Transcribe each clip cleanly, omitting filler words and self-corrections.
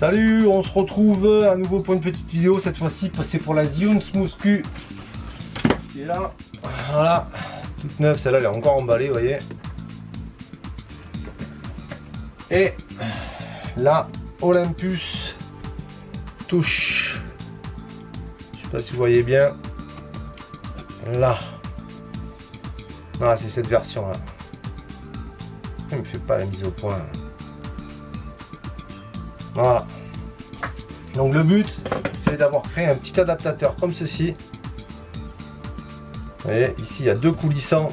Salut, on se retrouve à nouveau pour une petite vidéo. Cette fois-ci, c'est pour la Zhiyun Smooth Q qui est là. Voilà, toute neuve. Celle-là, elle est encore emballée, vous voyez. Et la Olympus Touch. Je sais pas si vous voyez bien. Là. Voilà, c'est cette version-là. Il me fait pas la mise au point. Voilà. Donc le but, c'est d'avoir créé un petit adaptateur comme ceci. Vous voyez, ici il y a deux coulissants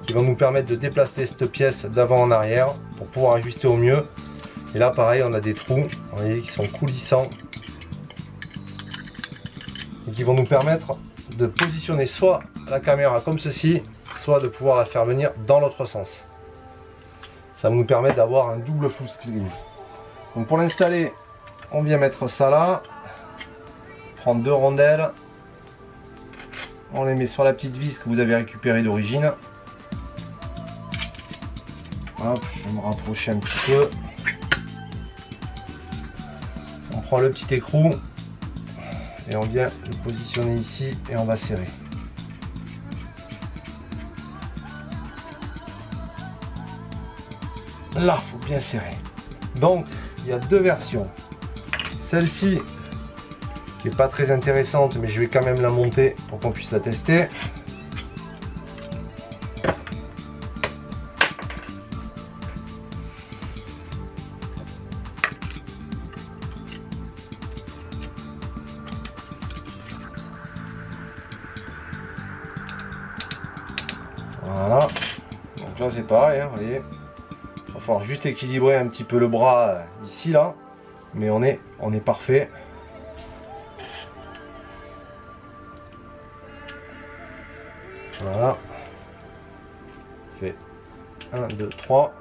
qui vont nous permettre de déplacer cette pièce d'avant en arrière pour pouvoir ajuster au mieux. Et là pareil, on a des trous, vous voyez, qui sont coulissants et qui vont nous permettre de positionner soit la caméra comme ceci, soit de pouvoir la faire venir dans l'autre sens. Ça va nous permettre d'avoir un double full screen. Donc pour l'installer, on vient mettre ça là, prendre deux rondelles, on les met sur la petite vis que vous avez récupérée d'origine. Hop, je vais me rapprocher un petit peu. On prend le petit écrou et on vient le positionner ici et on va serrer. Là, il faut bien serrer. Donc, il y a deux versions. Celle-ci, qui est pas très intéressante, mais je vais quand même la monter pour qu'on puisse la tester. Voilà. Donc là, c'est pareil, hein, vous voyez. Il va falloir juste équilibrer un petit peu le bras ici, là. Mais on est parfait. Voilà. Fait 1, 2, 3.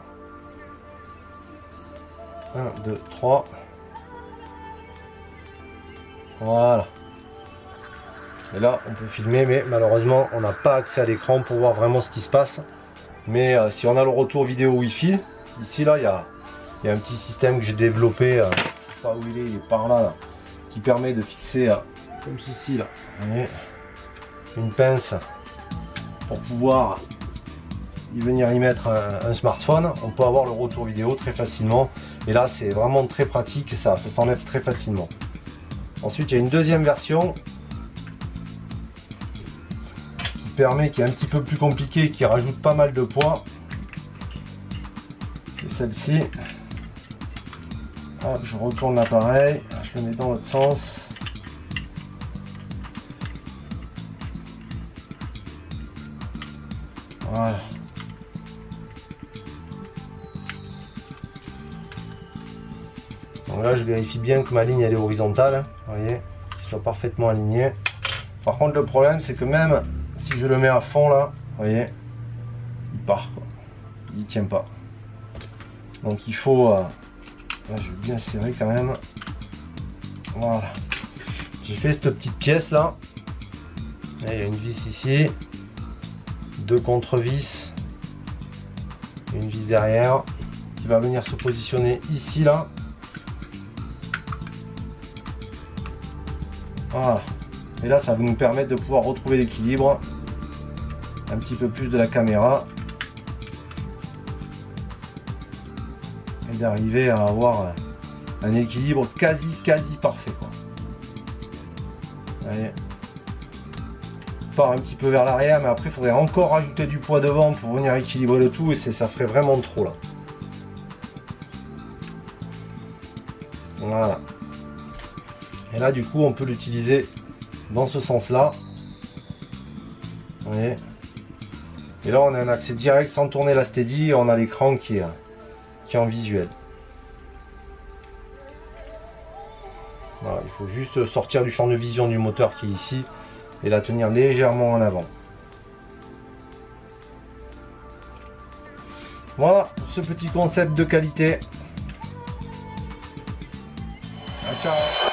1, 2, 3. Voilà. Et là, on peut filmer, mais malheureusement, on n'a pas accès à l'écran pour voir vraiment ce qui se passe. Mais si on a le retour vidéo Wi-Fi, ici, là, il y a un petit système que j'ai développé. Je ne sais pas où il est par là, qui permet de fixer comme ceci, là. Vous voyez, une pince pour pouvoir y venir y mettre un smartphone. On peut avoir le retour vidéo très facilement. Et là, c'est vraiment très pratique, ça s'enlève très facilement. Ensuite, il y a une deuxième version qui est un petit peu plus compliqué, qui rajoute pas mal de poids. C'est celle-ci. Je retourne l'appareil, je le mets dans l'autre sens. Voilà. Donc là, je vérifie bien que ma ligne elle est horizontale, vous voyez, qu'il soit parfaitement aligné. Par contre, le problème, c'est que même si je le mets à fond là, vous voyez, il part, quoi. Il tient pas. Donc il faut, là je vais bien serrer quand même. Voilà. J'ai fait cette petite pièce là. Là, il y a une vis ici, deux contre-vis, une vis derrière qui va venir se positionner ici là. Voilà. Et là, ça va nous permettre de pouvoir retrouver l'équilibre un petit peu plus de la caméra et d'arriver à avoir un équilibre quasi parfait, quoi. Allez. Part un petit peu vers l'arrière, mais après il faudrait encore rajouter du poids devant pour venir équilibrer le tout et ça ferait vraiment trop là. Voilà. Et là, du coup, on peut l'utiliser dans ce sens là. Vous voyez. Et là on a un accès direct sans tourner la steady, on a l'écran qui est en visuel. Voilà, il faut juste sortir du champ de vision du moteur qui est ici et la tenir légèrement en avant. Voilà ce petit concept de qualité. Ciao.